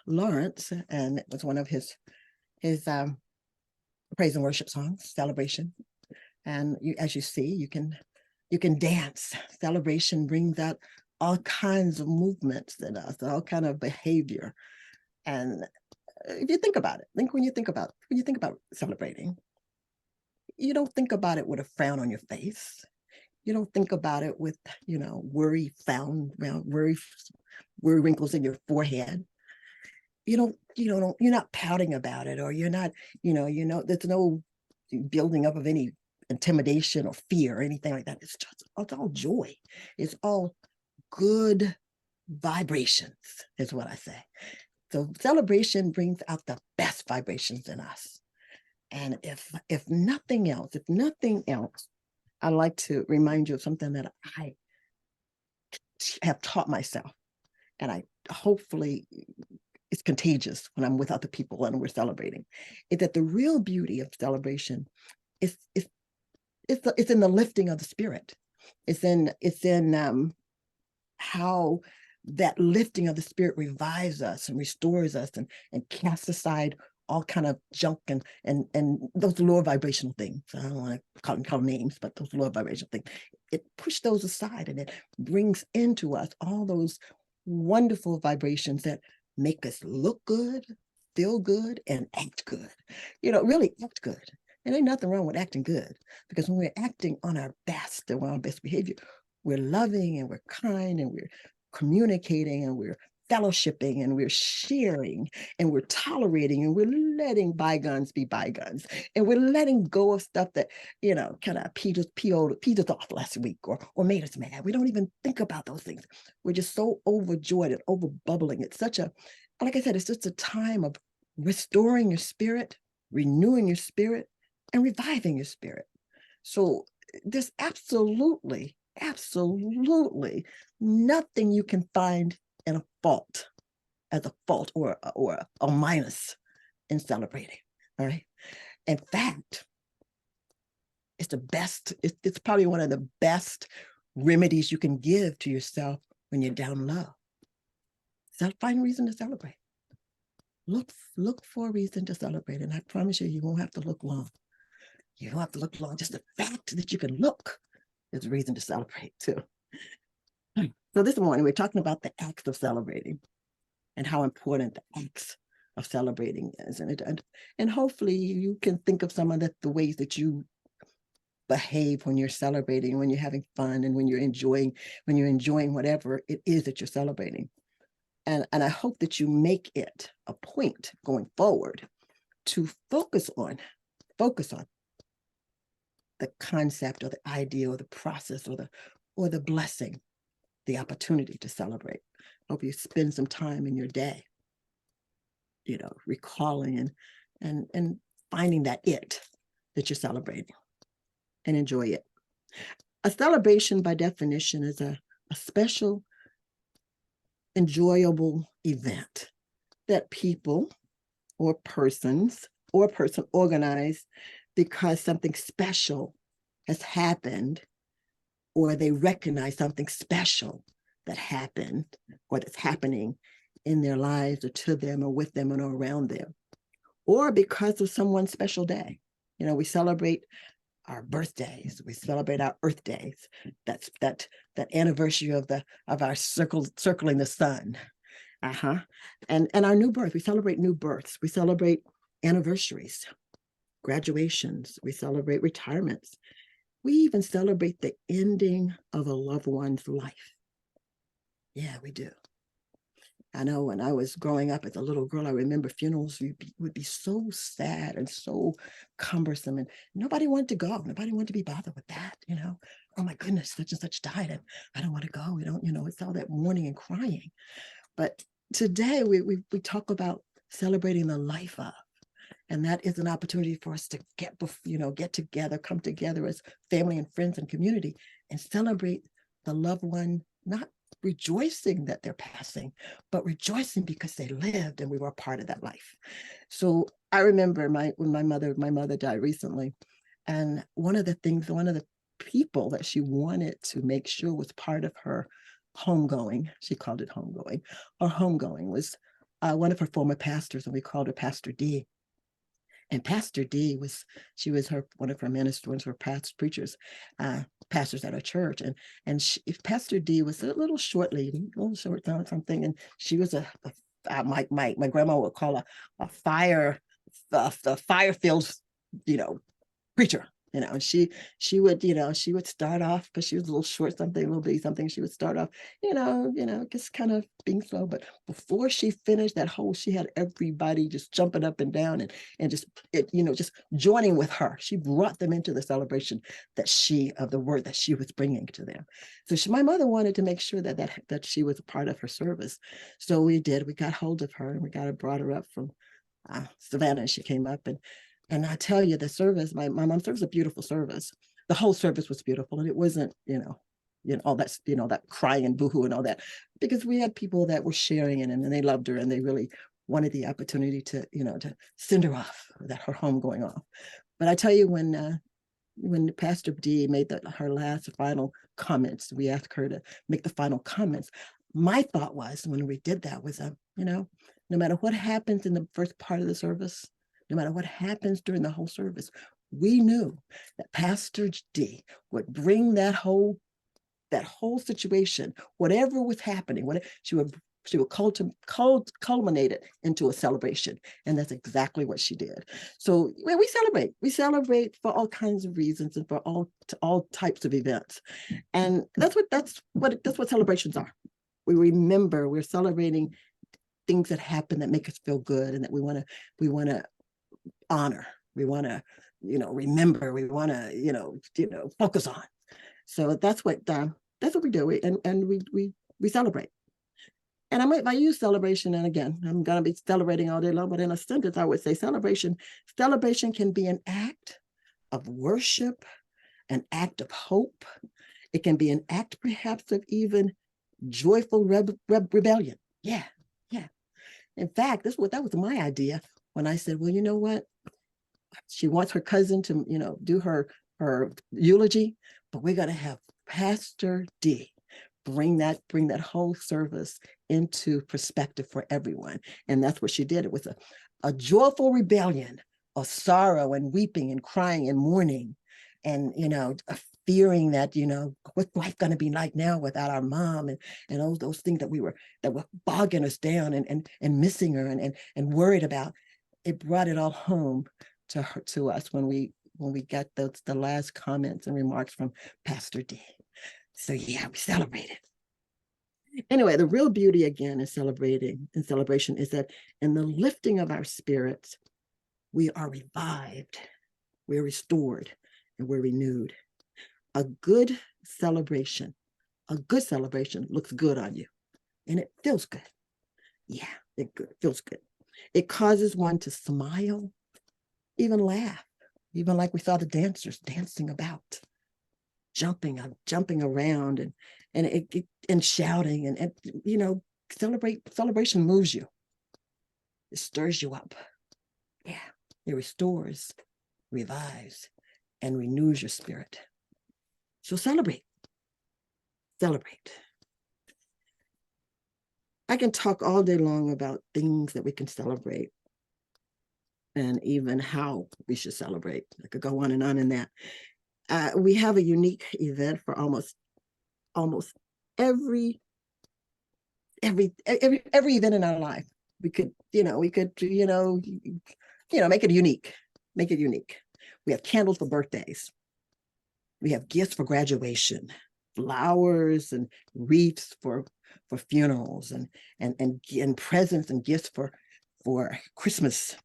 Lawrence, and it was one of his praise and worship songs, Celebration. And as you see, you can dance. Celebration brings out all kinds of movements in us, all kind of behavior. And if you think about it, when you think about celebrating, you don't think about it with a frown on your face. You don't think about it with worry wrinkles in your forehead. You're not pouting about it, or you're not, there's no building up of any intimidation or fear or anything like that. It's all joy. It's all good vibrations, is what I say. So celebration brings out the best vibrations in us. And if nothing else, I'd like to remind you of something that I have taught myself, and I hopefully it's contagious when I'm with other people and we're celebrating, is that the real beauty of celebration is it's in the lifting of the spirit. It's in how that lifting of the spirit revives us and restores us and casts aside all kind of junk and those lower vibrational things. I don't want to call names, but those lower vibrational things. It pushes those aside, and it brings into us all those wonderful vibrations that make us look good, feel good, and act good. Really act good. And ain't nothing wrong with acting good, because when we're acting on our best and on our best behavior, we're loving and we're kind and we're communicating and we're fellowshipping and we're sharing and we're tolerating and we're letting bygones be bygones, and we're letting go of stuff that kind of peed us off last week or made us mad. We don't even think about those things. We're just so overjoyed and over bubbling. It's like I said, it's just a time of restoring your spirit, renewing your spirit, and reviving your spirit. So there's absolutely nothing you can find in a fault, as a fault or a minus in celebrating. All right. In fact, it's the best. It's probably one of the best remedies you can give to yourself when you're down low. So find a reason to celebrate. Look for a reason to celebrate, and I promise you won't have to look long. You don't have to look long. Just the fact that you can look is a reason to celebrate too. So this morning we're talking about the acts of celebrating and how important the acts of celebrating is. And hopefully you can think of some of the ways that you behave when you're celebrating, when you're having fun, and when you're enjoying whatever it is that you're celebrating. And I hope that you make it a point going forward to focus on the concept or the idea or the process or the blessing, the opportunity to celebrate. I hope you spend some time in your day, recalling and finding that you're celebrating, and enjoy it. A celebration, by definition, is a special, enjoyable event that people or persons or a person organize because something special has happened, or they recognize something special that happened or that's happening in their lives or to them or with them and around them, or because of someone's special day. We celebrate our birthdays, we celebrate our Earth days. That's that anniversary of our circling the sun. And our new birth. We celebrate new births. We celebrate anniversaries, graduations. We celebrate retirements. We even celebrate the ending of a loved one's life. Yeah, we do. I know when I was growing up as a little girl, I remember funerals would be so sad and so cumbersome, and nobody wanted to go. Nobody wanted to be bothered with that, Oh my goodness, such and such died, and I don't want to go. We don't, it's all that mourning and crying. But today we talk about celebrating the life of, and that is an opportunity for us to get together, come together as family and friends and community, and celebrate the loved one, not rejoicing that they're passing, but rejoicing because they lived and we were a part of that life. So I remember when my mother died recently, and one of the people that she wanted to make sure was part of her homegoing, she called it homegoing, or homegoing, was one of her former pastors, and we called her Pastor D. And Pastor D she was one of her ministers, one of her past preachers, pastors at our church. And Pastor D was a little short lady, a little short something. And she was my grandma would call a fire filled, preacher. And she would start off, because she was a little short, something, a little bitty something. She would start off, just kind of being slow. But before she finished she had everybody just jumping up and down and just joining with her. She brought them into the celebration of the word that she was bringing to them. So my mother wanted to make sure that she was a part of her service. So we got hold of her, and we brought her up from Savannah, and she came up. And I tell you, the service, my mom's service was a beautiful service. The whole service was beautiful. And it wasn't, all that, that crying and boohoo and all that, because we had people that were sharing it, and they loved her, and they really wanted the opportunity to send her off, her home going off. But I tell you, when Pastor D made her last final comments, we asked her to make the final comments. My thought was, when we did that, was, no matter what happens in the first part of the service, no matter what happens during the whole service, we knew that Pastor D would bring that whole situation, whatever was happening, she would culminate it into a celebration. And that's exactly what she did. So we celebrate for all kinds of reasons, and for all types of events. And that's what celebrations are. We're celebrating things that happen that make us feel good, and that we want to honor, we want to remember, we want to focus on. So that's what we do. We celebrate. And I use celebration, and again, I'm going to be celebrating all day long, but in a sentence I would say celebration can be an act of worship, an act of hope. It can be an act perhaps of even joyful rebellion. Yeah. In fact, that was my idea when I said, well, you know what? She wants her cousin to, do her eulogy, but we're going to have Pastor D bring that whole service into perspective for everyone. And that's what she did. It was a joyful rebellion of sorrow and weeping and crying and mourning, and, fearing that, what's life going to be like now without our mom, and all those things that were bogging us down, and missing her, and worried about. It brought it all home to us when we got the last comments and remarks from Pastor D. So yeah, we celebrated. Anyway, the real beauty again in celebration is that in the lifting of our spirits, we are revived, we're restored, and we're renewed. A good celebration looks good on you, and it feels good. Yeah, it feels good. It causes one to smile, even laugh, even like we saw the dancers dancing about, jumping around, and shouting, and celebration moves you. It stirs you up. Yeah, it restores, revives, and renews your spirit. So celebrate. I can talk all day long about things that we can celebrate, and even how we should celebrate. I could go on and on in that. We have a unique event for almost every event in our life. We could make it unique. We have candles for birthdays. We have gifts for graduation, flowers and wreaths for funerals, and presents and gifts for Christmas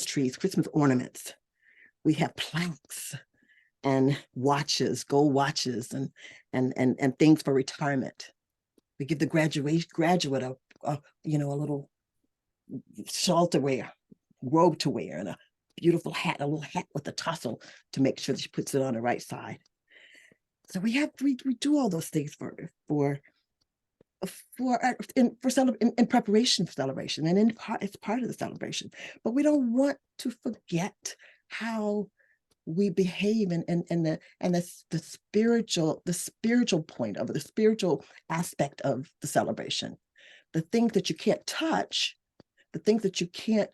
trees, Christmas ornaments. We have plaques and watches, gold watches, and things for retirement. We give the graduate a little shawl to wear, robe to wear, and a beautiful hat, a little hat with a tassel to make sure that she puts it on the right side. So we do all those things in preparation for celebration, and it's part of the celebration. But we don't want to forget how we behave, and the spiritual point of it, the spiritual aspect of the celebration. The things that you can't touch, the things that you can't,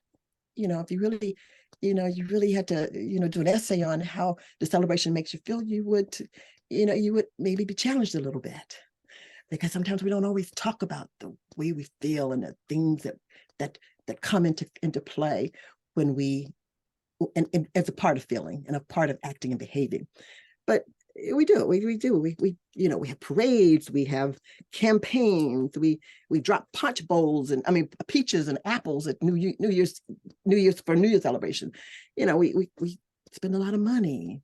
if you really, you really had to, do an essay on how the celebration makes you feel, you would maybe be challenged a little bit, because sometimes we don't always talk about the way we feel and the things that come into play when we, and as a part of feeling and a part of acting and behaving. But we do, we have parades, we have campaigns, we drop punch bowls and peaches and apples at New Year's celebration. We spend a lot of money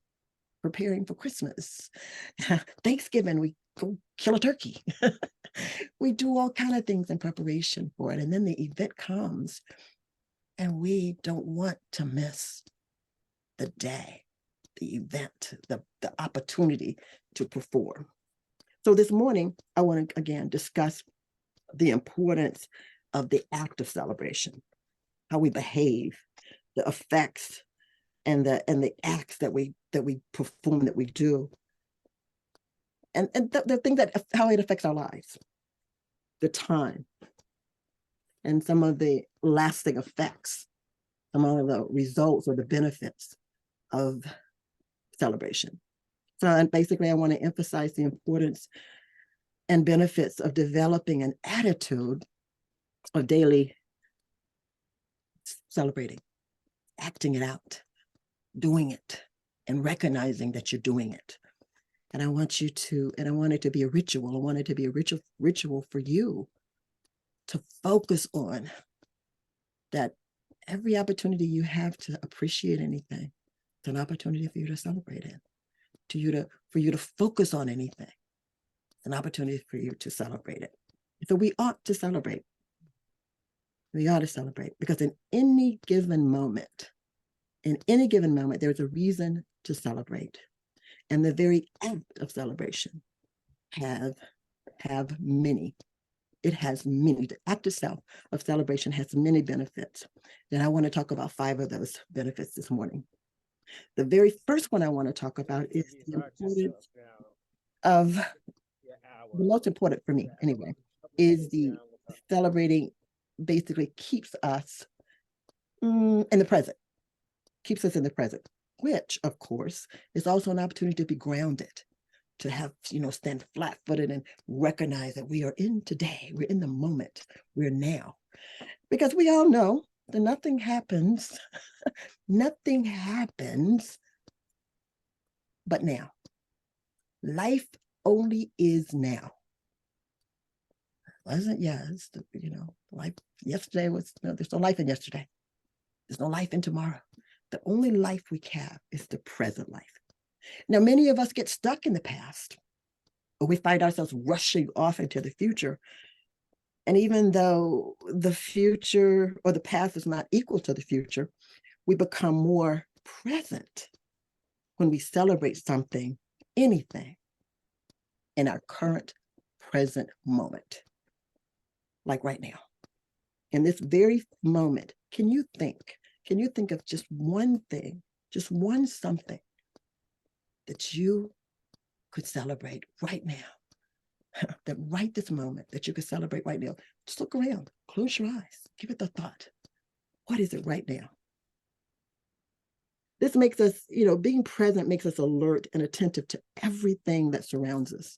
preparing for Christmas. Thanksgiving, we go kill a turkey. We do all kind of things in preparation for it, and then the event comes, and we don't want to miss the day, the event, the opportunity to perform. So this morning, I want to again discuss the importance of the act of celebration, how we behave, the effects, and the acts that we perform, that we do, and the thing that how it affects our lives, the time, and some of the lasting effects, some of the results or the benefits of celebration. So, and basically, I want to emphasize the importance and benefits of developing an attitude of daily celebrating, acting it out, doing it, and recognizing that you're doing it. And I want it to be a ritual. I want it to be a ritual for you to focus on that. Every opportunity you have to appreciate anything, it's an opportunity for you to celebrate it. For you to focus on anything, it's an opportunity for you to celebrate it. So we ought to celebrate. We ought to celebrate, because in any given moment, there's a reason to celebrate. And the very act of celebration has many. It has many. The act itself of celebration has many benefits. And I want to talk about 5 of those benefits this morning. The very first one I want to talk about is the importance of, the most important for me anyway, is the celebrating basically keeps us in the present, which of course is also an opportunity to be grounded, to have, stand flat-footed and recognize that we are in today, we're in the moment, we're now. Because we all know that nothing happens but now. Life only is now. Wasn't, life yesterday was, there's no life in yesterday. There's no life in tomorrow. The only life we have is the present life. Now, many of us get stuck in the past, or we find ourselves rushing off into the future. And even though the future or the past is not equal to the future, we become more present when we celebrate something, anything, in our current present moment. Like right now, in this very moment, can you think of just one thing, just one something that you could celebrate right now, that right this moment, that you could celebrate right now? Just look around, close your eyes, give it the thought. What is it right now? This makes us, being present makes us alert and attentive to everything that surrounds us.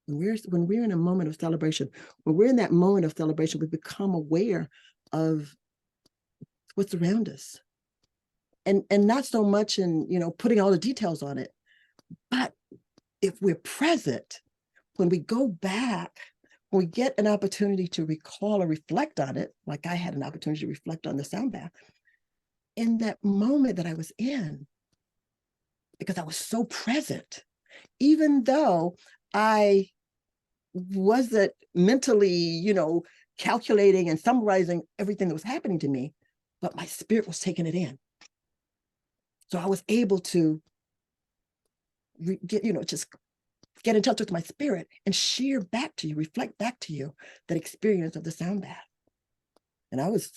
When we're in a moment of celebration, we become aware of what's around us. And not so much in, putting all the details on it, but if we're present, when we go back, when we get an opportunity to recall or reflect on it, like I had an opportunity to reflect on the sound bath, in that moment that I was in, because I was so present, even though I wasn't mentally, calculating and summarizing everything that was happening to me, but my spirit was taking it in. So I was able to just get in touch with my spirit and share back to you, reflect back to you that experience of the sound bath. And I was,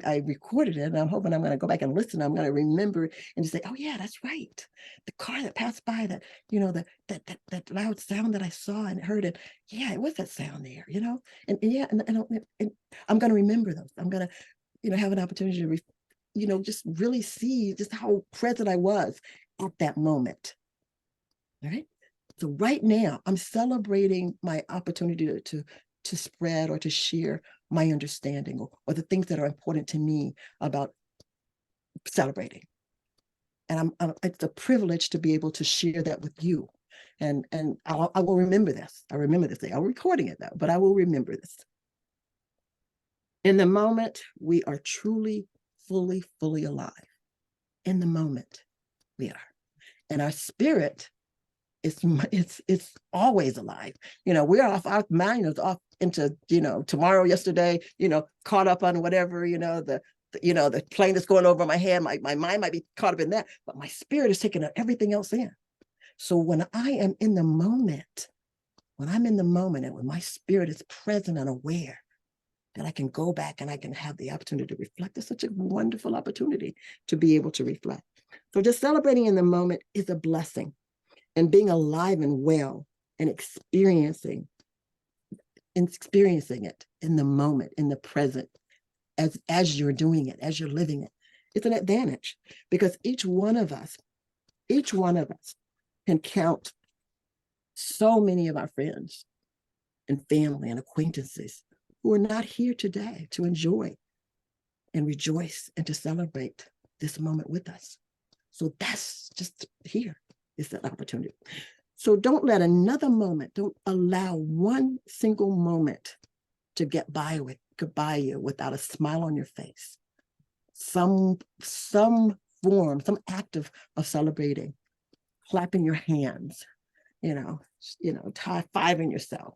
I recorded it, and I'm hoping I'm going to go back and listen. I'm going to remember and just say, oh yeah, that's right. The car that passed by, that loud sound that I saw and heard it. Yeah, it was that sound there, and yeah, and I'm going to remember those. I'm going to, have an opportunity to, just really see just how present I was at that moment. All right. So right now, I'm celebrating my opportunity to spread or to share my understanding or the things that are important to me about celebrating. And it's a privilege to be able to share that with you. And I will remember this. I remember this thing. I'm recording it though, but I will remember this. In the moment, we are truly, fully alive. In the moment, we are. And our spirit, it's always alive. We're off, our mind is off into, tomorrow, yesterday, caught up on whatever, the plane that's going over my head. My mind might be caught up in that, but my spirit is taking everything else in. So when I am in the moment, and when my spirit is present and aware, that I can go back and I can have the opportunity to reflect. It's such a wonderful opportunity to be able to reflect. So just celebrating in the moment is a blessing, and being alive and well and experiencing it in the moment, in the present, as you're doing it, as you're living it. It's an advantage, because each one of us can count so many of our friends and family and acquaintances who are not here today to enjoy and rejoice and to celebrate this moment with us. So that's just here is that opportunity. So don't let another moment, don't allow one single moment to get by you without a smile on your face. Some form, some act of celebrating, clapping your hands, high-fiving yourself,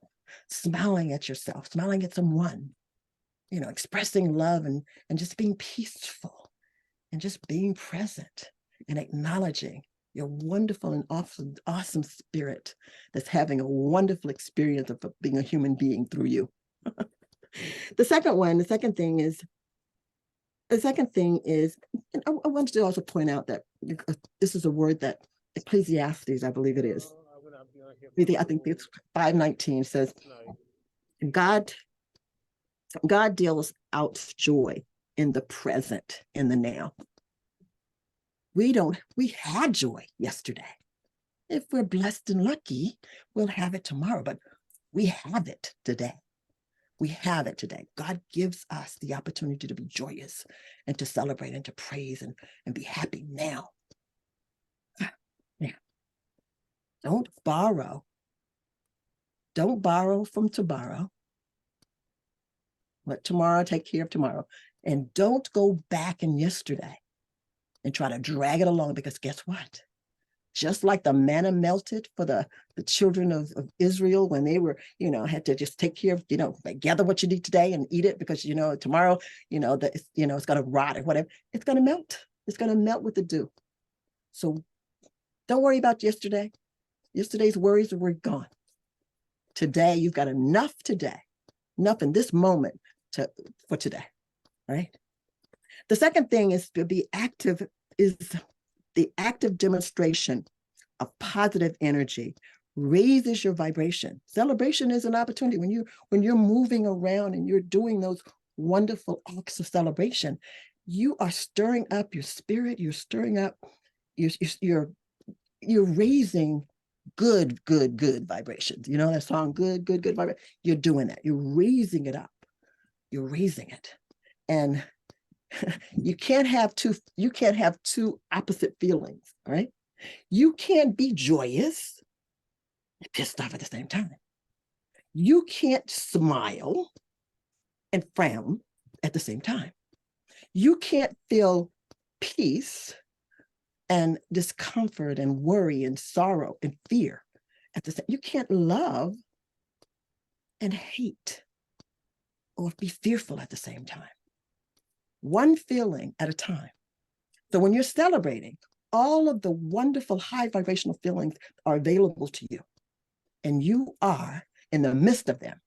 smiling at yourself, smiling at someone, expressing love and just being peaceful and just being present and acknowledging your wonderful and awesome spirit that's having a wonderful experience of being a human being through you. The second thing is, and I wanted to also point out that this is a word that Ecclesiastes, I believe it is. I think it's 5:19 says, God deals out joy in the present, in the now. We had joy yesterday. If we're blessed and lucky, we'll have it tomorrow, but we have it today. We have it today. God gives us the opportunity to be joyous and to celebrate and to praise and be happy now. Now, don't borrow from tomorrow. Let tomorrow take care of tomorrow. And don't go back in yesterday and try to drag it along, because guess what? Just like the manna melted for the children of Israel when they were, had to just take care of, gather what you need today and eat it, because, tomorrow, it's going to rot or whatever. It's going to melt. It's going to melt with the dew. So don't worry about yesterday. Yesterday's worries were gone. Today, you've got enough in this moment for today, right? The second thing is to be active, is the active demonstration of positive energy raises your vibration. Celebration is an opportunity. When you're moving around and you're doing those wonderful acts of celebration, you are stirring up your spirit. You're stirring up, you're raising good vibrations. You know that song, good vibration. You're doing that. You're raising it up. You're raising it. And you can't have two opposite feelings, right? You can't be joyous and pissed off at the same time. You can't smile and frown at the same time. You can't feel peace and discomfort and worry and sorrow and fear at the same. You can't love and hate or be fearful at the same time. One feeling at a time. So when you're celebrating, all of the wonderful high vibrational feelings are available to you, and you are in the midst of them.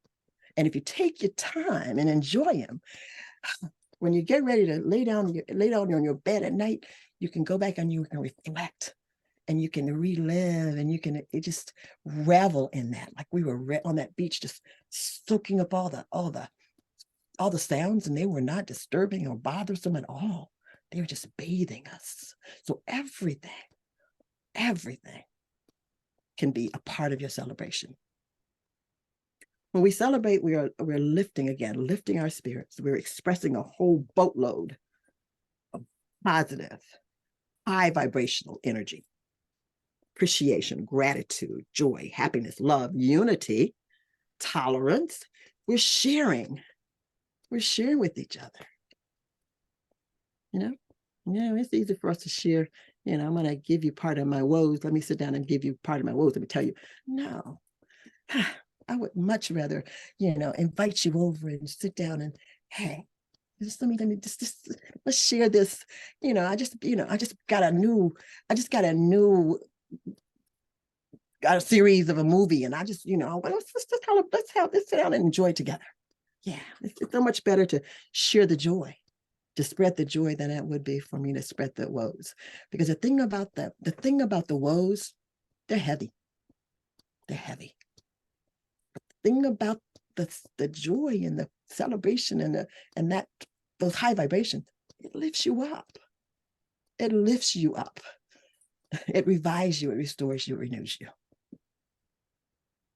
And if you take your time and enjoy them, When you get ready to lay down on your bed at night, you can go back and you can reflect and you can relive and you can just revel in that. Like we were on that beach, just soaking up all the sounds, and they were not disturbing or bothersome at all. They were just bathing us. So everything can be a part of your celebration. When we celebrate, we're lifting our spirits. We're expressing a whole boatload of positive, high vibrational energy, appreciation, gratitude, joy, happiness, love, unity, tolerance. We're sharing with each other. It's easy for us to share. I'm going to give you part of my woes. Let me sit down and give you part of my woes. Let me tell you. No, I would much rather, invite you over and sit down and, hey, just let's share this. I just got a series of a movie, and I just, let's sit down and enjoy together. Yeah, it's so much better to share the joy, to spread the joy than it would be for me to spread the woes. Because the thing about the woes, they're heavy. They're heavy. But the thing about the joy and the celebration and those high vibrations, it lifts you up. It lifts you up. It revives you. It restores you. It renews you.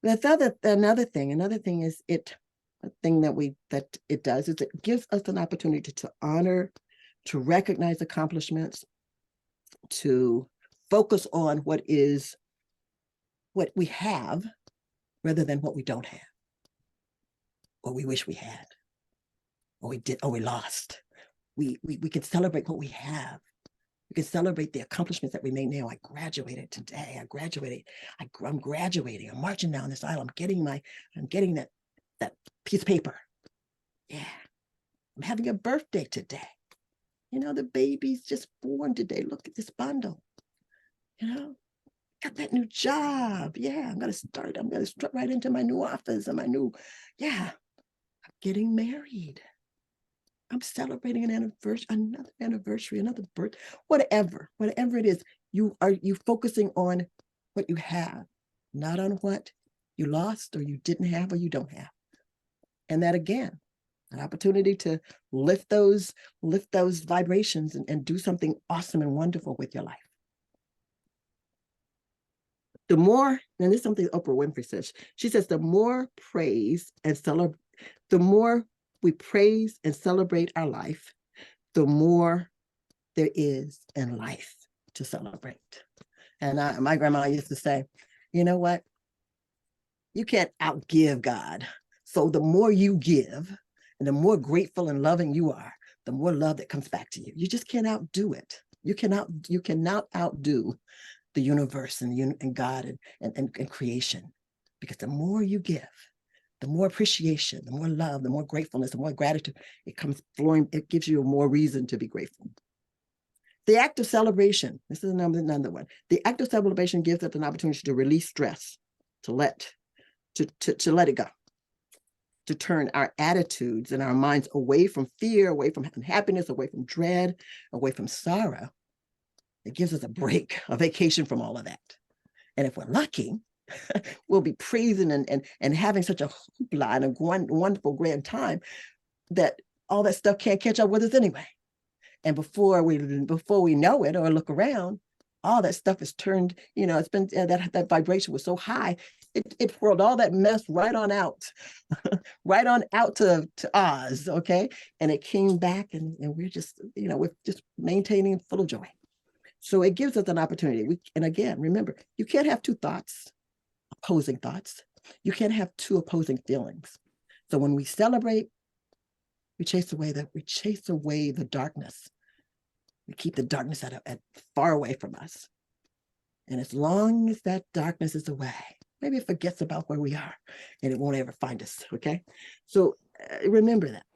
Another thing is a thing that it does is it gives us an opportunity to honor, to recognize accomplishments, to focus on what we have rather than what we don't have, or we wish we had, or we did, or we lost. We can celebrate what we have. We can celebrate the accomplishments that we made now. I graduated today. I'm graduating. I'm marching down this aisle. I'm getting that piece of paper. Yeah. I'm having a birthday today. The baby's just born today. Look at this bundle. Got that new job. Yeah, I'm going to start right into my new office and I'm getting married. I'm celebrating another anniversary, another birth, whatever it is. You focusing on what you have, not on what you lost or you didn't have or you don't have. And that, again, an opportunity to lift those vibrations and do something awesome and wonderful with your life. The more, and this is something Oprah Winfrey says, she says, the more we praise and celebrate our life, the more there is in life to celebrate. And my grandma used to say, you know what? You can't outgive God. So the more you give and the more grateful and loving you are, the more love that comes back to you. You just can't outdo it. You cannot outdo the universe and God and creation. Because the more you give, the more appreciation, the more love, the more gratefulness, the more gratitude, it comes flowing. It gives you more reason to be grateful. The act of celebration, this is another one. The act of celebration gives us an opportunity to release stress, to let it go, to turn our attitudes and our minds away from fear, away from unhappiness, away from dread, away from sorrow. It gives us a break, a vacation from all of that. And if we're lucky, we'll be praising and having such a hoopla and a wonderful grand time that all that stuff can't catch up with us anyway. And before we know it or look around, all that stuff is turned, it's been that vibration was so high, it whirled all that mess right on out, right on out to Oz, okay? And it came back and we're just, we're just maintaining full of joy. So it gives us an opportunity. And again, remember, you can't have two opposing thoughts. You can't have two opposing feelings. So when we celebrate, we chase away the darkness. We keep the darkness at far away from us. And as long as that darkness is away, maybe it forgets about where we are and it won't ever find us, okay? So remember that.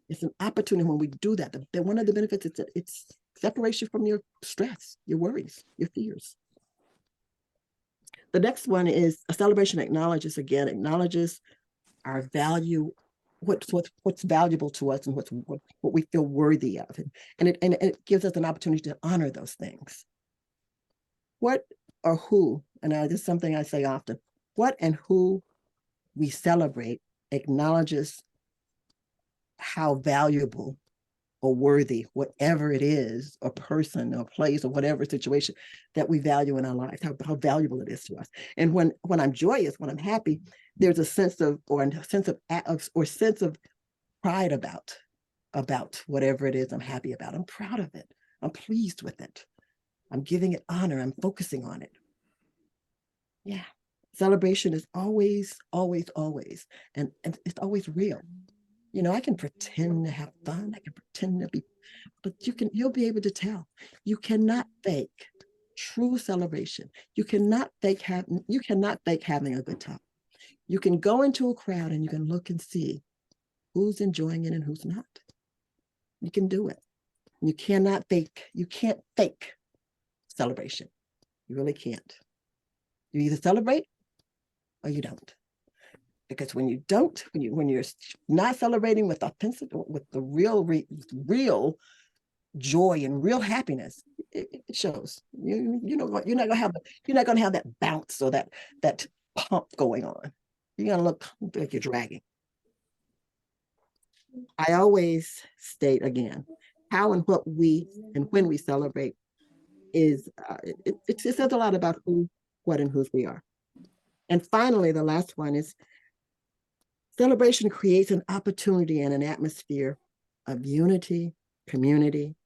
It's an opportunity when we do that. One of the benefits is that it's separation from your stress, your worries, your fears. The next one is a celebration acknowledges our value what's valuable to us and what we feel worthy of, and it gives us an opportunity to honor those things. What or who, and this is something I say often, what and who we celebrate acknowledges how valuable or worthy, whatever it is, a person or place or whatever situation that we value in our lives, how valuable it is to us. And when I'm joyous, when I'm happy, there's a sense of pride about whatever it is I'm happy about. I'm proud of it. I'm pleased with it. I'm giving it honor. I'm focusing on it. Yeah. Celebration is always, always, always, and it's always real. I can pretend to have fun. I can pretend to be, but you'll be able to tell. You cannot fake true celebration. You cannot fake having a good time. You can go into a crowd and you can look and see who's enjoying it and who's not. You can do it. You can't fake celebration. You really can't. You either celebrate or you don't. Because when you don't, when you're not celebrating with the real joy and real happiness, it shows. You're not gonna have that bounce or that pump going on. You're gonna look like you're dragging. I always state again, how and what we and when we celebrate is it says a lot about who, what, and whose we are. And finally, the last one is celebration creates an opportunity and an atmosphere of unity, community,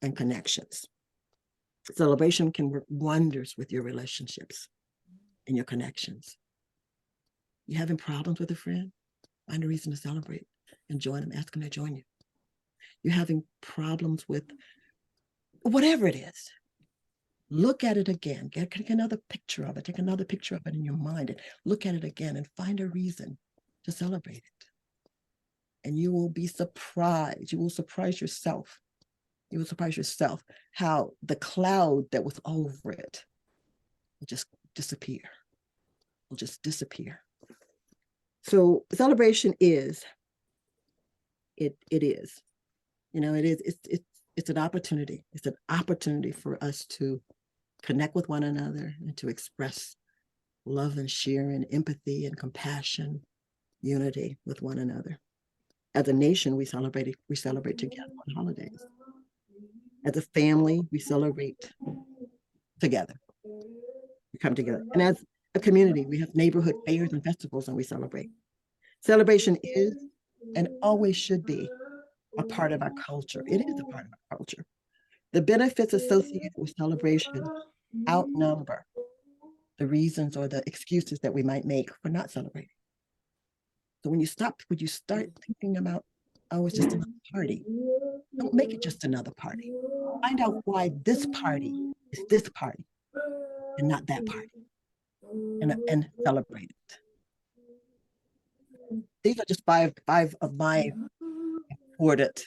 and connections. Celebration can work wonders with your relationships and your connections. You having problems with a friend? Find a reason to celebrate and join them. Ask them to join you. You're having problems with whatever it is. Look at it again. Take another picture of it. Take another picture of it in your mind and look at it again and find a reason to celebrate it. And you will be surprised. You will surprise yourself. You will surprise yourself how the cloud that was over it will just disappear. Will just disappear. So celebration is, it is, it's an opportunity. It's an opportunity for us to connect with one another and to express love and sharing, empathy and compassion, unity with one another. As a nation, we celebrate together on holidays. As a family, we celebrate together. We come together. And as a community, we have neighborhood fairs and festivals and we celebrate. Celebration is and always should be a part of our culture. It is a part of our culture. The benefits associated with celebration outnumber the reasons or the excuses that we might make for not celebrating. So when you start thinking about, oh, it's just another party, don't make it just another party. Find out why this party is this party and not that party, and celebrate it. These are just five of my important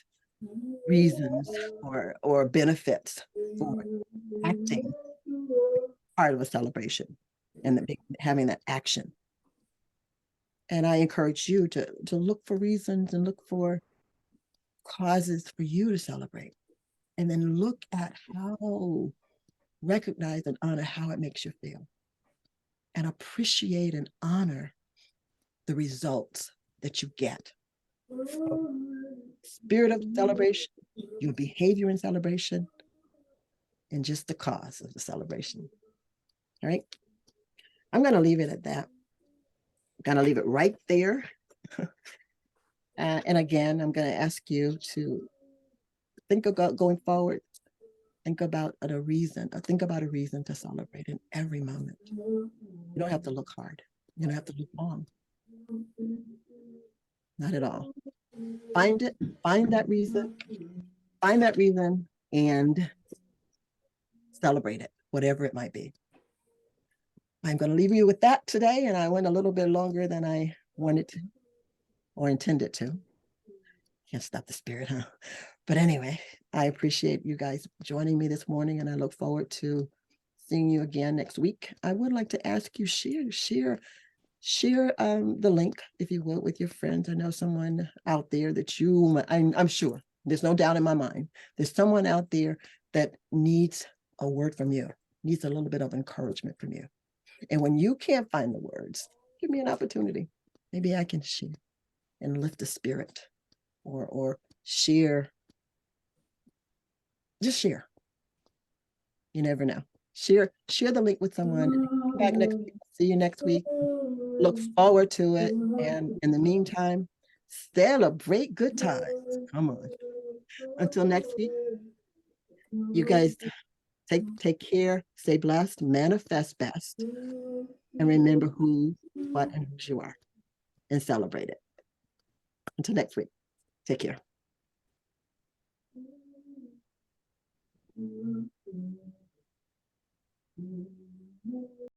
reasons or benefits for acting part of a celebration and having that action. And I encourage you to look for reasons and look for causes for you to celebrate. And then look at recognize and honor how it makes you feel. And appreciate and honor the results that you get. Spirit of celebration, your behavior in celebration, and just the cause of the celebration. All right. I'm going to leave it at that. I'm going to leave it right there. And again, I'm going to ask you to think about going forward. Think about a reason to celebrate in every moment. You don't have to look hard. You don't have to look long. Not at all. Find that reason, and celebrate it, whatever it might be. I'm going to leave you with that today, and I went a little bit longer than I wanted to or intended to. Can't stop the spirit, huh? But anyway, I appreciate you guys joining me this morning, and I look forward to seeing you again next week. I would like to ask you, share share the link, if you will, with your friends. I know someone out there that I'm sure, there's no doubt in my mind, there's someone out there that needs a word from you, needs a little bit of encouragement from you. And when you can't find the words, give me an opportunity. Maybe I can share and lift the spirit, or share, just share. You never know. Share the link with someone. Come back next week. See you next week. Look forward to it. And in the meantime, celebrate good times. Come on. Until next week, you guys take care, stay blessed, manifest best, and remember who, what, and whose you are, and celebrate it. Until next week, take care.